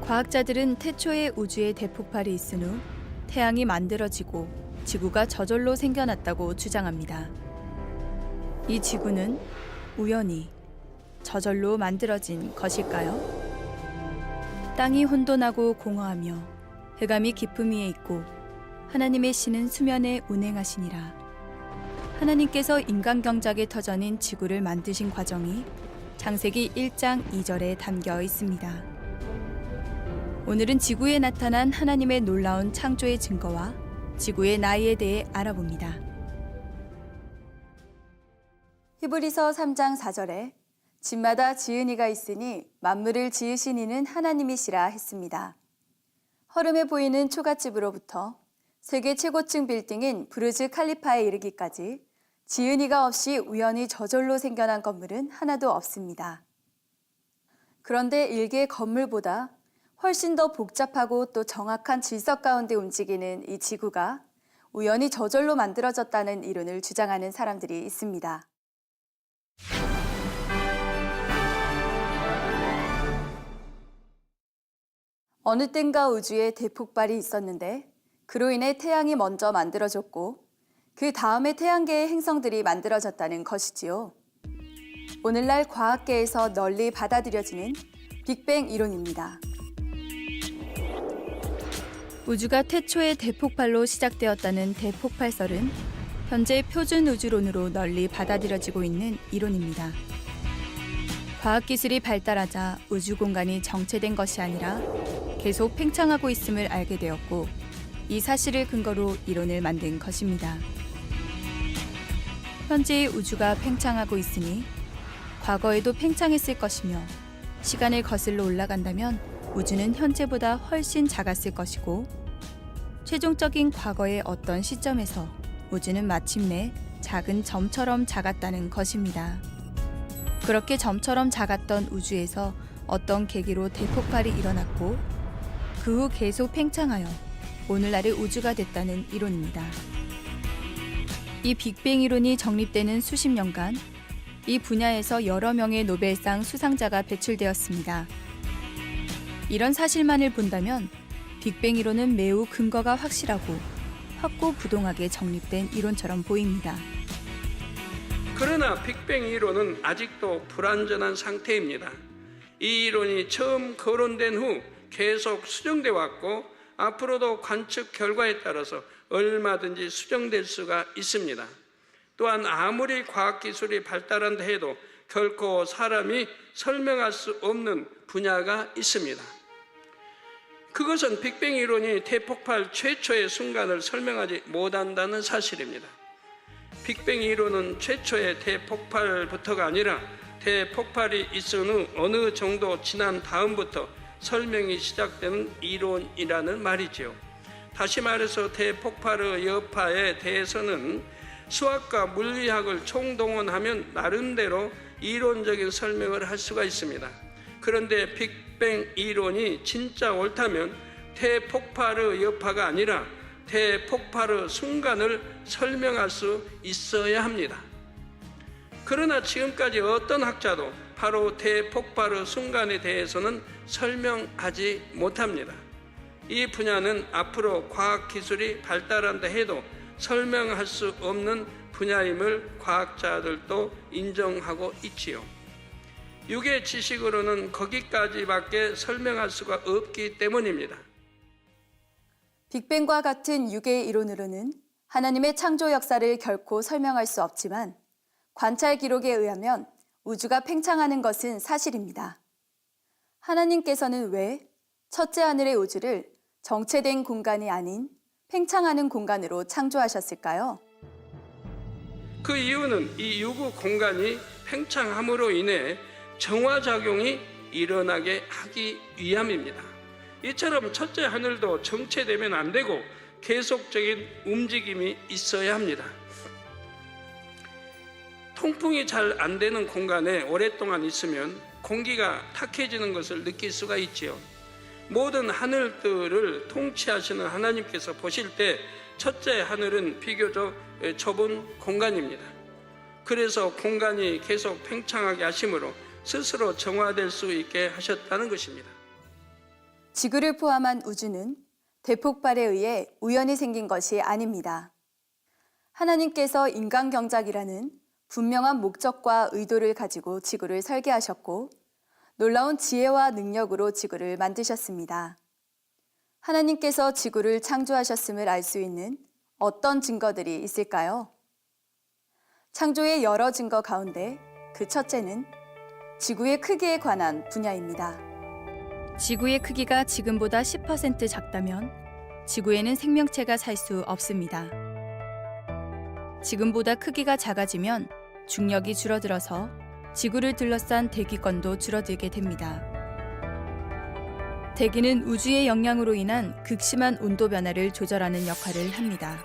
과학자들은 태초에 우주에 대폭발이 있은 후 태양이 만들어지고 지구가 저절로 생겨났다고 주장합니다. 이 지구는 우연히 저절로 만들어진 것일까요? 땅이 혼돈하고 공허하며 흑암이 깊음 위에 있고 하나님의 신은 수면에 운행하시니라. 하나님께서 인간경작의 터전인 지구를 만드신 과정이 창세기 1장 2절에 담겨 있습니다. 오늘은 지구에 나타난 하나님의 놀라운 창조의 증거와 지구의 나이에 대해 알아봅니다. 히브리서 3장 4절에 집마다 지은 이가 있으니 만물을 지으신 이는 하나님이시라 했습니다. 허름해 보이는 초가집으로부터 세계 최고층 빌딩인 부르즈 칼리파에 이르기까지 지은 이가 없이 우연히 저절로 생겨난 건물은 하나도 없습니다. 그런데 일개 건물보다 훨씬 더 복잡하고 또 정확한 질서 가운데 움직이는 이 지구가 우연히 저절로 만들어졌다는 이론을 주장하는 사람들이 있습니다. 어느 땐가 우주에 대폭발이 있었는데 그로 인해 태양이 먼저 만들어졌고 그 다음에 태양계의 행성들이 만들어졌다는 것이지요. 오늘날 과학계에서 널리 받아들여지는 빅뱅 이론입니다. 우주가 태초의 대폭발로 시작되었다는 대폭발설은 현재 표준 우주론으로 널리 받아들여지고 있는 이론입니다. 과학기술이 발달하자 우주 공간이 정체된 것이 아니라 계속 팽창하고 있음을 알게 되었고 이 사실을 근거로 이론을 만든 것입니다. 현재의 우주가 팽창하고 있으니 과거에도 팽창했을 것이며 시간을 거슬러 올라간다면 우주는 현재보다 훨씬 작았을 것이고 최종적인 과거의 어떤 시점에서 우주는 마침내 작은 점처럼 작았다는 것입니다. 그렇게 점처럼 작았던 우주에서 어떤 계기로 대폭발이 일어났고 그 후 계속 팽창하여 오늘날의 우주가 됐다는 이론입니다. 이 빅뱅 이론이 정립되는 수십 년간 이 분야에서 여러 명의 노벨상 수상자가 배출되었습니다. 이런 사실만을 본다면 빅뱅 이론은 매우 근거가 확실하고 확고부동하게 정립된 이론처럼 보입니다. 그러나 빅뱅 이론은 아직도 불완전한 상태입니다. 이 이론이 처음 거론된 후 계속 수정돼 왔고 앞으로도 관측 결과에 따라서 얼마든지 수정될 수가 있습니다. 또한 아무리 과학기술이 발달한다 해도 결코 사람이 설명할 수 없는 분야가 있습니다. 그것은 빅뱅 이론이 대폭발 최초의 순간을 설명하지 못한다는 사실입니다. 빅뱅 이론은 최초의 대폭발부터가 아니라 대폭발이 있은 후 어느 정도 지난 다음부터 설명이 시작되는 이론이라는 말이지요. 다시 말해서 대폭발의 여파에 대해서는 수학과 물리학을 총동원하면 나름대로 이론적인 설명을 할 수가 있습니다. 그런데 빅뱅 이론이 진짜 옳다면 대폭발의 여파가 아니라 대폭발의 순간을 설명할 수 있어야 합니다. 그러나 지금까지 어떤 학자도 바로 대폭발의 순간에 대해서는 설명하지 못합니다. 이 분야는 앞으로 과학기술이 발달한다 해도 설명할 수 없는 분야임을 과학자들도 인정하고 있지요. 육의 지식으로는 거기까지밖에 설명할 수가 없기 때문입니다. 빅뱅과 같은 육의 이론으로는 하나님의 창조 역사를 결코 설명할 수 없지만 관찰 기록에 의하면 우주가 팽창하는 것은 사실입니다. 하나님께서는 왜 첫째 하늘의 우주를 정체된 공간이 아닌 팽창하는 공간으로 창조하셨을까요? 그 이유는 이 유구 공간이 팽창함으로 인해 정화작용이 일어나게 하기 위함입니다. 이처럼 첫째 하늘도 정체되면 안 되고 계속적인 움직임이 있어야 합니다. 통풍이 잘 안 되는 공간에 오랫동안 있으면 공기가 탁해지는 것을 느낄 수가 있지요. 모든 하늘들을 통치하시는 하나님께서 보실 때 첫째 하늘은 비교적 좁은 공간입니다. 그래서 공간이 계속 팽창하게 하심으로 스스로 정화될 수 있게 하셨다는 것입니다. 지구를 포함한 우주는 대폭발에 의해 우연히 생긴 것이 아닙니다. 하나님께서 인간경작이라는 분명한 목적과 의도를 가지고 지구를 설계하셨고 놀라운 지혜와 능력으로 지구를 만드셨습니다. 하나님께서 지구를 창조하셨음을 알 수 있는 어떤 증거들이 있을까요? 창조의 여러 증거 가운데 그 첫째는 지구의 크기에 관한 분야입니다. 지구의 크기가 지금보다 10% 작다면 지구에는 생명체가 살 수 없습니다. 지금보다 크기가 작아지면 중력이 줄어들어서 지구를 둘러싼 대기권도 줄어들게 됩니다. 대기는 우주의 영향으로 인한 극심한 온도 변화를 조절하는 역할을 합니다.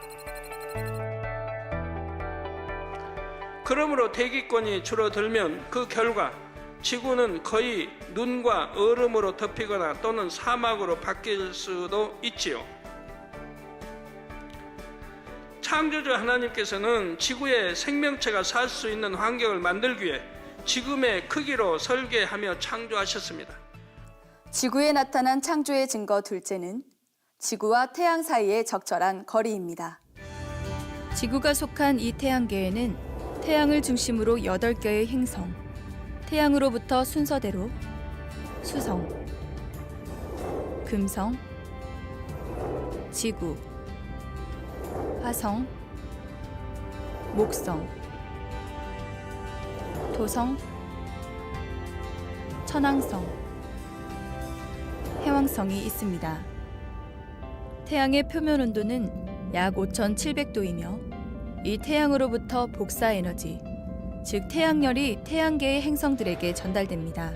그러므로 대기권이 줄어들면 그 결과 지구는 거의 눈과 얼음으로 덮이거나 또는 사막으로 바뀔 수도 있지요. 창조주 하나님께서는 지구에 생명체가 살 수 있는 환경을 만들기 위해 지금의 크기로 설계하며 창조하셨습니다. 지구에 나타난 창조의 증거 둘째는 지구와 태양 사이의 적절한 거리입니다. 지구가 속한 이 태양계에는 태양을 중심으로 8개의 행성, 태양으로부터 순서대로 수성, 금성, 지구, 화성, 목성, 토성, 천왕성, 해왕성이 있습니다. 태양의 표면 온도는 약 5,700도이며 이 태양으로부터 복사 에너지, 즉 태양열이 태양계의 행성들에게 전달됩니다.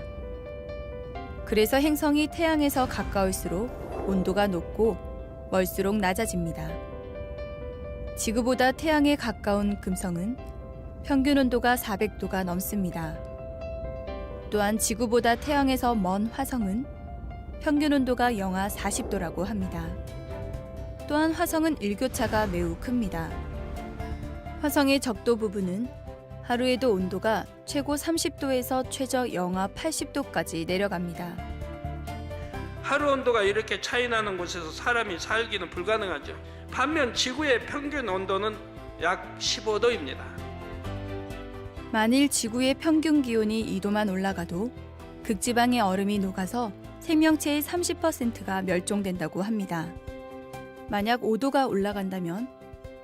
그래서 행성이 태양에서 가까울수록 온도가 높고 멀수록 낮아집니다. 지구보다 태양에 가까운 금성은 평균 온도가 400도가 넘습니다. 또한 지구보다 태양에서 먼 화성은 평균 온도가 영하 40도라고 합니다. 또한 화성은 일교차가 매우 큽니다. 화성의 적도 부분은 하루에도 온도가 최고 30도에서 최저 영하 80도까지 내려갑니다. 하루 온도가 이렇게 차이 나는 곳에서 사람이 살기는 불가능하죠. 반면 지구의 평균 온도는 약 15도입니다. 만일 지구의 평균 기온이 2도만 올라가도 극지방의 얼음이 녹아서 생명체의 30%가 멸종된다고 합니다. 만약 5도가 올라간다면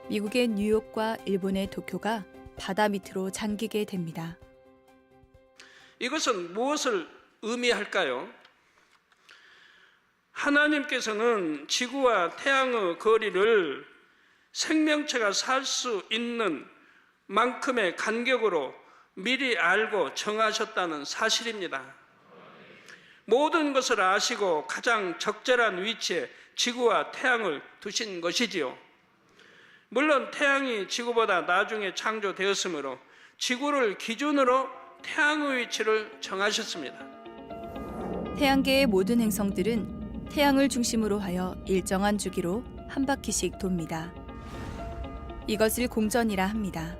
미국의 뉴욕과 일본의 도쿄가 바다 밑으로 잠기게 됩니다. 이것은 무엇을 의미할까요? 하나님께서는 지구와 태양의 거리를 생명체가 살 수 있는 만큼의 간격으로 미리 알고 정하셨다는 사실입니다. 모든 것을 아시고 가장 적절한 위치에 지구와 태양을 두신 것이지요. 물론 태양이 지구보다 나중에 창조되었으므로 지구를 기준으로 태양의 위치를 정하셨습니다. 태양계의 모든 행성들은 태양을 중심으로 하여 일정한 주기로 한 바퀴씩 돕니다. 이것을 공전이라 합니다.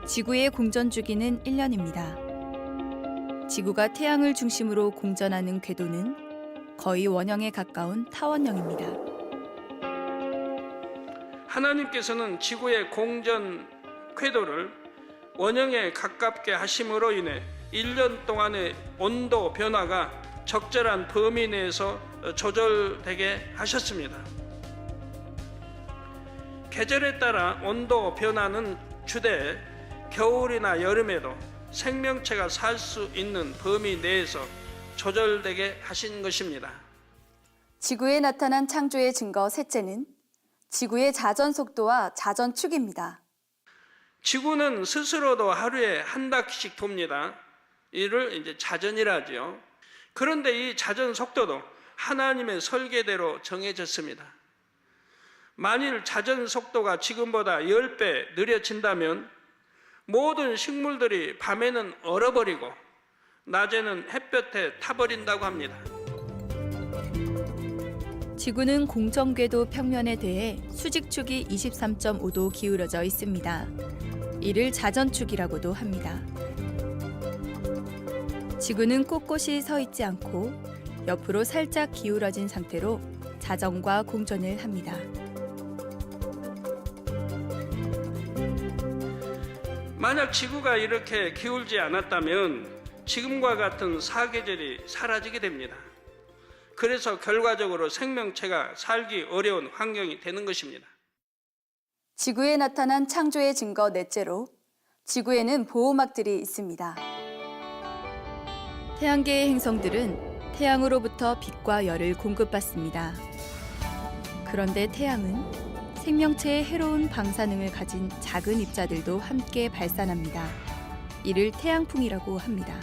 지구의 공전 주기는 1년입니다. 지구가 태양을 중심으로 공전하는 궤도는 거의 원형에 가까운 타원형입니다. 하나님께서는 지구의 공전 궤도를 원형에 가깝게 하심으로 인해 1년 동안의 온도 변화가 적절한 범위 내에서 조절되게 하셨습니다. 계절에 따라 온도 변화는 주되 겨울이나 여름에도 생명체가 살 수 있는 범위 내에서 조절되게 하신 것입니다. 지구에 나타난 창조의 증거 셋째는 지구의 자전 속도와 자전 축입니다. 지구는 스스로도 하루에 한 바퀴씩 돕니다. 이를 이제 자전이라 하죠. 그런데 이 자전 속도도 하나님의 설계대로 정해졌습니다. 만일 자전 속도가 지금보다 10배 느려진다면 모든 식물들이 밤에는 얼어버리고 낮에는 햇볕에 타버린다고 합니다. 지구는 공전궤도 평면에 대해 수직축이 23.5도 기울어져 있습니다. 이를 자전축이라고도 합니다. 지구는 꼿꼿이 서 있지 않고 옆으로 살짝 기울어진 상태로 자전과 공전을 합니다. 만약 지구가 이렇게 기울지 않았다면 지금과 같은 사계절이 사라지게 됩니다. 그래서 결과적으로 생명체가 살기 어려운 환경이 되는 것입니다. 지구에 나타난 창조의 증거 넷째로 지구에는 보호막들이 있습니다. 태양계의 행성들은 태양으로부터 빛과 열을 공급받습니다. 그런데 태양은 생명체에 해로운 방사능을 가진 작은 입자들도 함께 발산합니다. 이를 태양풍이라고 합니다.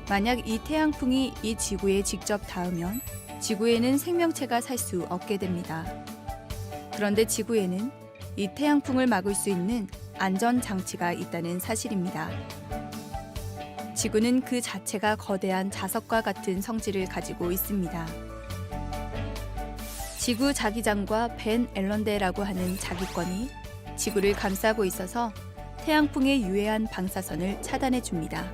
만약 이 태양풍이 이 지구에 직접 닿으면 지구에는 생명체가 살 수 없게 됩니다. 그런데 지구에는 이 태양풍을 막을 수 있는 안전장치가 있다는 사실입니다. 지구는 그 자체가 거대한 자석과 같은 성질을 가지고 있습니다. 지구 자기장과 벤 앨런대라고 하는 자기권이 지구를 감싸고 있어서 태양풍의 유해한 방사선을 차단해 줍니다.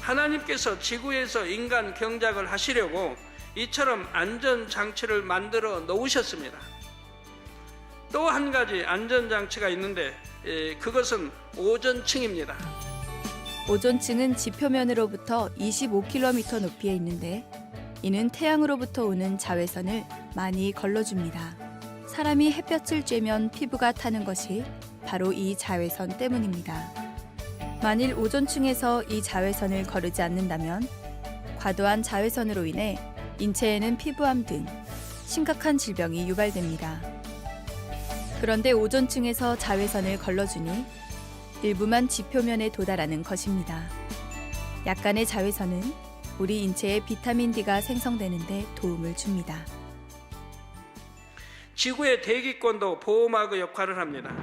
하나님께서 지구에서 인간 경작을 하시려고 이처럼 안전장치를 만들어 놓으셨습니다. 또 한 가지 안전장치가 있는데 그것은 오존층입니다. 오존층은 지표면으로부터 25km 높이에 있는데 이는 태양으로부터 오는 자외선을 많이 걸러줍니다. 사람이 햇볕을 쬐면 피부가 타는 것이 바로 이 자외선 때문입니다. 만일 오존층에서 이 자외선을 거르지 않는다면 과도한 자외선으로 인해 인체에는 피부암 등 심각한 질병이 유발됩니다. 그런데 오존층에서 자외선을 걸러주니 일부만 지표면에 도달하는 것입니다. 약간의 자외선은 우리 인체에 비타민 D가 생성되는 데 도움을 줍니다. 지구의 대기권도 보호막의 역할을 합니다.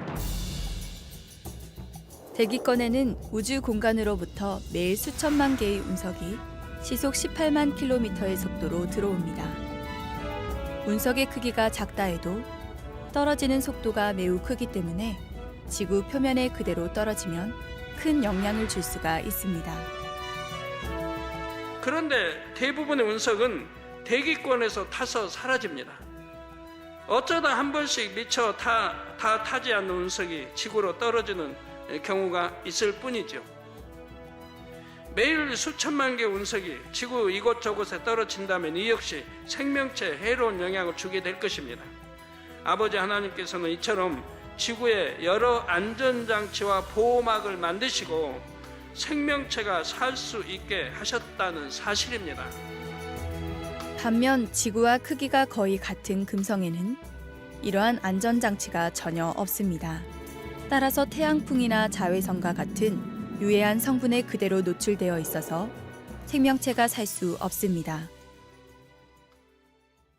대기권에는 우주 공간으로부터 매일 수천만 개의 운석이 시속 18만 킬로미터의 속도로 들어옵니다. 운석의 크기가 작다 해도 떨어지는 속도가 매우 크기 때문에 지구 표면에 그대로 떨어지면 큰 영향을 줄 수가 있습니다. 그런데 대부분의 운석은 대기권에서 타서 사라집니다. 어쩌다 한 번씩 미처 다 타지 않는 운석이 지구로 떨어지는 경우가 있을 뿐이죠. 매일 수천만 개의 운석이 지구 이곳저곳에 떨어진다면 이 역시 생명체에 해로운 영향을 주게 될 것입니다. 아버지 하나님께서는 이처럼 지구에 여러 안전장치와 보호막을 만드시고 생명체가 살 수 있게 하셨다는 사실입니다. 반면 지구와 크기가 거의 같은 금성에는 이러한 안전장치가 전혀 없습니다. 따라서 태양풍이나 자외선과 같은 유해한 성분에 그대로 노출되어 있어서 생명체가 살 수 없습니다.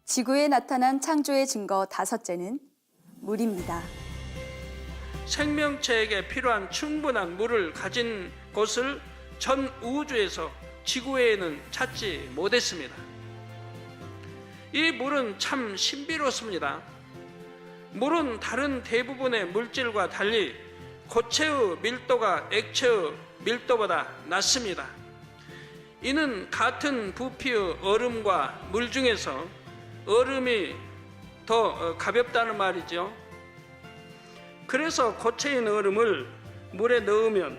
지구에 나타난 창조의 증거 다섯째는 물입니다. 생명체에게 필요한 충분한 물을 가진 곳을 전 우주에서 지구에는 찾지 못했습니다. 이 물은 참 신비롭습니다. 물은 다른 대부분의 물질과 달리 고체의 밀도가 액체의 밀도보다 낮습니다. 이는 같은 부피의 얼음과 물 중에서 얼음이 더 가볍다는 말이죠. 그래서 고체인 얼음을 물에 넣으면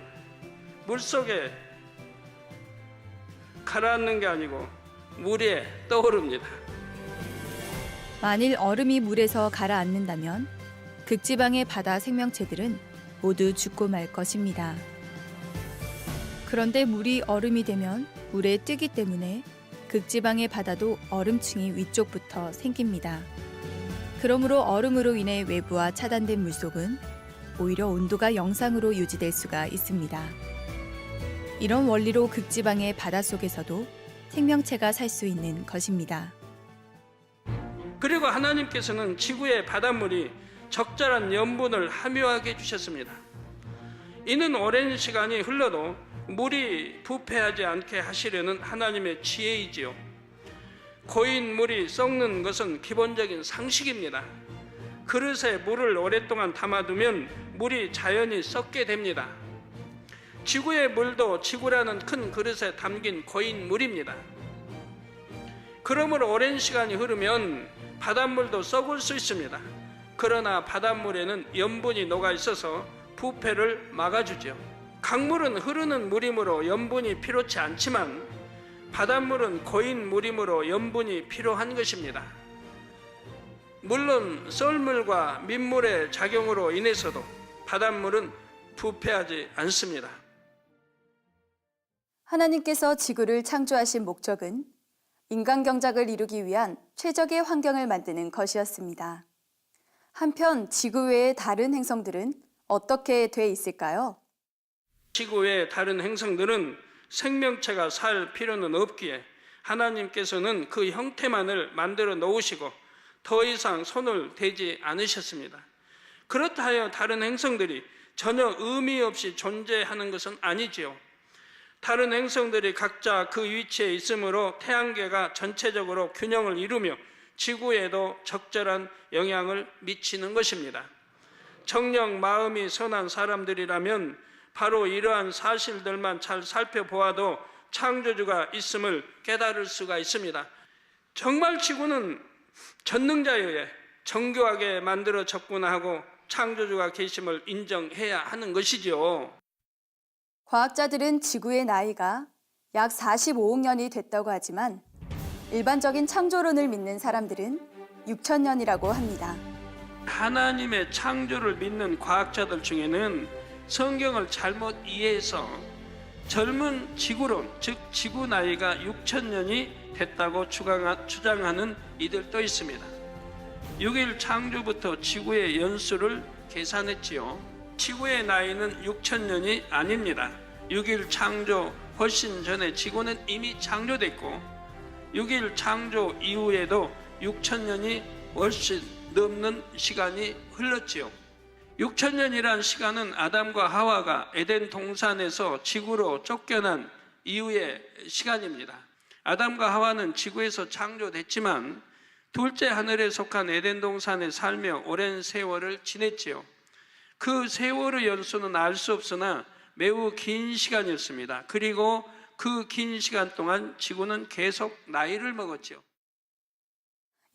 물속에 가라앉는 게 아니고 물 위에 떠오릅니다. 만일 얼음이 물에서 가라앉는다면 극지방의 바다 생명체들은 모두 죽고 말 것입니다. 그런데 물이 얼음이 되면 물에 뜨기 때문에 극지방의 바다도 얼음층이 위쪽부터 생깁니다. 그러므로 얼음으로 인해 외부와 차단된 물속은 오히려 온도가 영상으로 유지될 수가 있습니다. 이런 원리로 극지방의 바닷속에서도 생명체가 살 수 있는 것입니다. 그리고 하나님께서는 지구의 바닷물이 적절한 염분을 함유하게 해주셨습니다. 이는 오랜 시간이 흘러도 물이 부패하지 않게 하시려는 하나님의 지혜이지요. 고인 물이 썩는 것은 기본적인 상식입니다. 그릇에 물을 오랫동안 담아두면 물이 자연히 썩게 됩니다. 지구의 물도 지구라는 큰 그릇에 담긴 고인 물입니다. 그러므로 오랜 시간이 흐르면 바닷물도 썩을 수 있습니다. 그러나 바닷물에는 염분이 녹아 있어서 부패를 막아주죠. 강물은 흐르는 물이므로 염분이 필요치 않지만 바닷물은 고인 물이므로 염분이 필요한 것입니다. 물론 썰물과 민물의 작용으로 인해서도 바닷물은 부패하지 않습니다. 하나님께서 지구를 창조하신 목적은 인간 경작을 이루기 위한 최적의 환경을 만드는 것이었습니다. 한편 지구 외의 다른 행성들은 어떻게 돼 있을까요? 지구 외의 다른 행성들은 생명체가 살 필요는 없기에 하나님께서는 그 형태만을 만들어 놓으시고 더 이상 손을 대지 않으셨습니다. 그렇다 하여 다른 행성들이 전혀 의미 없이 존재하는 것은 아니지요. 다른 행성들이 각자 그 위치에 있으므로 태양계가 전체적으로 균형을 이루며 지구에도 적절한 영향을 미치는 것입니다. 정녕 마음이 선한 사람들이라면 바로 이러한 사실들만 잘 살펴보아도 창조주가 있음을 깨달을 수가 있습니다. 정말 지구는 전능자에 의해 정교하게 만들어졌구나 하고 창조주가 계심을 인정해야 하는 것이죠. 과학자들은 지구의 나이가 약 45억 년이 됐다고 하지만 일반적인 창조론을 믿는 사람들은 6천 년이라고 합니다. 하나님의 창조를 믿는 과학자들 중에는 성경을 잘못 이해해서 젊은 지구론, 즉 지구 나이가 6천 년이 됐다고 주장하는 이들도 있습니다. 6일 창조부터 지구의 연수를 계산했지요. 지구의 나이는 6천 년이 아닙니다. 6일 창조 훨씬 전에 지구는 이미 창조됐고 6일 창조 이후에도 6천 년이 훨씬 넘는 시간이 흘렀지요. 6천 년이란 시간은 아담과 하와가 에덴 동산에서 지구로 쫓겨난 이후의 시간입니다. 아담과 하와는 지구에서 창조됐지만 둘째 하늘에 속한 에덴 동산에 살며 오랜 세월을 지냈지요. 그 세월의 연수는 알 수 없으나 매우 긴 시간이었습니다. 그리고 그 긴 시간 동안 지구는 계속 나이를 먹었지요.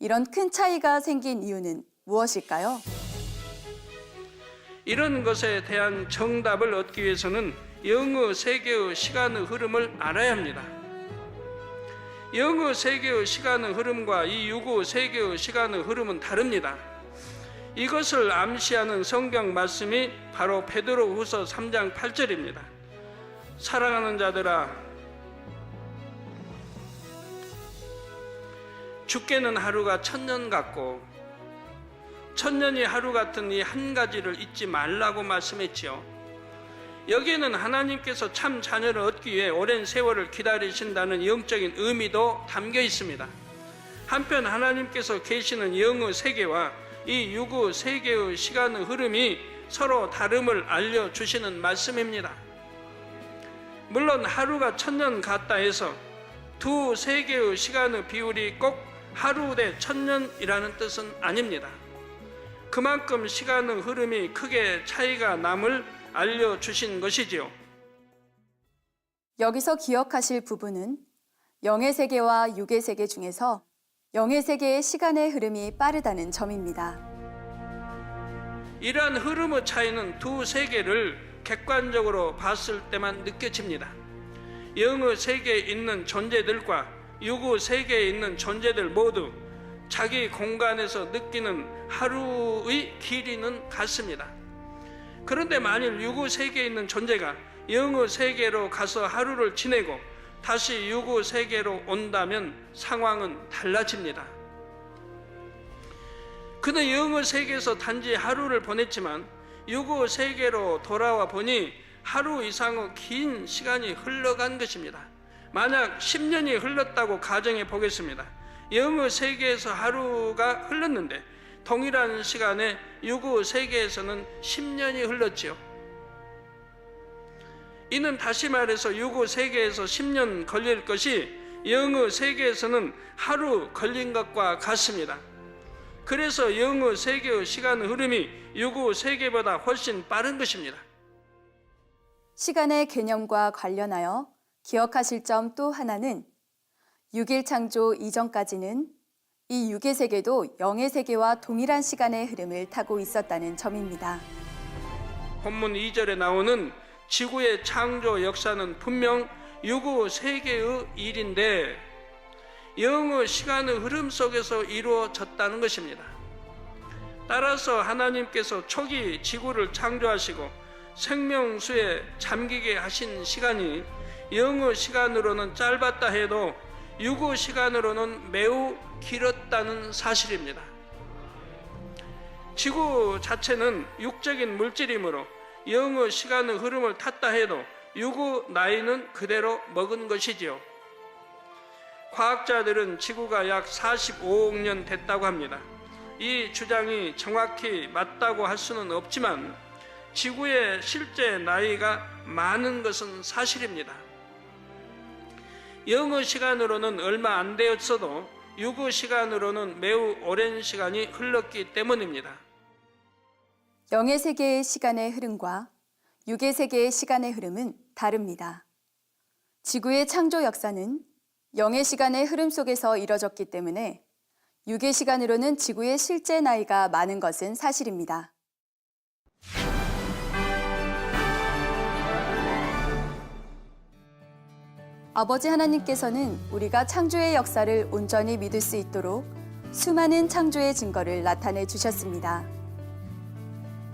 이런 큰 차이가 생긴 이유는 무엇일까요? 이런 것에 대한 정답을 얻기 위해서는 영의 세계의 시간의 흐름을 알아야 합니다. 영의 세계의 시간의 흐름과 이 유구 세계의 시간의 흐름은 다릅니다. 이것을 암시하는 성경 말씀이 바로 베드로후서 3장 8절입니다. 사랑하는 자들아, 주께는 하루가 1000년 같고 1000년이 하루 같은 이 한 가지를 잊지 말라고 말씀했지요. 여기에는 하나님께서 참 자녀를 얻기 위해 오랜 세월을 기다리신다는 영적인 의미도 담겨 있습니다. 한편 하나님께서 계시는 영의 세계와 이 유구 세계의 시간의 흐름이 서로 다름을 알려주시는 말씀입니다. 물론 하루가 1000년 같다 해서 두 세계의 시간의 비율이 꼭 하루 대 1000년이라는 뜻은 아닙니다. 그만큼 시간의 흐름이 크게 차이가 남을 알려주신 것이지요. 여기서 기억하실 부분은 영의 세계와 육의 세계 중에서 영의 세계의 시간의 흐름이 빠르다는 점입니다. 이러한 흐름의 차이는 두 세계를 객관적으로 봤을 때만 느껴집니다. 영의 세계에 있는 존재들과 유구 세계에 있는 존재들 모두 자기 공간에서 느끼는 하루의 길이는 같습니다. 그런데 만일 유구 세계에 있는 존재가 영의 세계로 가서 하루를 지내고 다시 유구 세계로 온다면 상황은 달라집니다. 그는 영의 세계에서 단지 하루를 보냈지만 유구 세계로 돌아와 보니 하루 이상의 긴 시간이 흘러간 것입니다. 만약 10년이 흘렀다고 가정해 보겠습니다. 영의 세계에서 하루가 흘렀는데 동일한 시간에 유구 세계에서는 10년이 흘렀지요. 이는 다시 말해서 유구 세계에서 10년 걸릴 것이 영의 세계에서는 하루 걸린 것과 같습니다. 그래서 영의 세계의 시간의 흐름이 유구 세계보다 훨씬 빠른 것입니다. 시간의 개념과 관련하여 기억하실 점 또 하나는 6일 창조 이전까지는 이 6의 세계도 영의 세계와 동일한 시간의 흐름을 타고 있었다는 점입니다. 본문 2절에 나오는 지구의 창조 역사는 분명 유구 세계의 일인데 영의 시간의 흐름 속에서 이루어졌다는 것입니다. 따라서 하나님께서 초기 지구를 창조하시고 생명수에 잠기게 하신 시간이 영의 시간으로는 짧았다 해도 유구 시간으로는 매우 길었다는 사실입니다. 지구 자체는 육적인 물질이므로 영의 시간의 흐름을 탔다 해도 유구 나이는 그대로 먹은 것이지요. 과학자들은 지구가 약 45억 년 됐다고 합니다. 이 주장이 정확히 맞다고 할 수는 없지만 지구의 실제 나이가 많은 것은 사실입니다. 영의 시간으로는 얼마 안 되었어도 유구 시간으로는 매우 오랜 시간이 흘렀기 때문입니다. 영의 세계의 시간의 흐름과 육의 세계의 시간의 흐름은 다릅니다. 지구의 창조 역사는 영의 시간의 흐름 속에서 이뤄졌기 때문에 육의 시간으로는 지구의 실제 나이가 많은 것은 사실입니다. 아버지 하나님께서는 우리가 창조의 역사를 온전히 믿을 수 있도록 수많은 창조의 증거를 나타내 주셨습니다.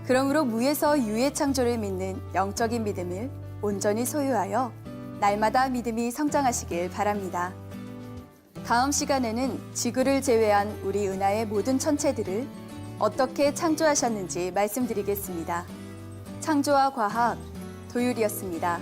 그러므로 무에서 유의 창조를 믿는 영적인 믿음을 온전히 소유하여 날마다 믿음이 성장하시길 바랍니다. 다음 시간에는 지구를 제외한 우리 은하의 모든 천체들을 어떻게 창조하셨는지 말씀드리겠습니다. 창조와 과학, 도율이었습니다.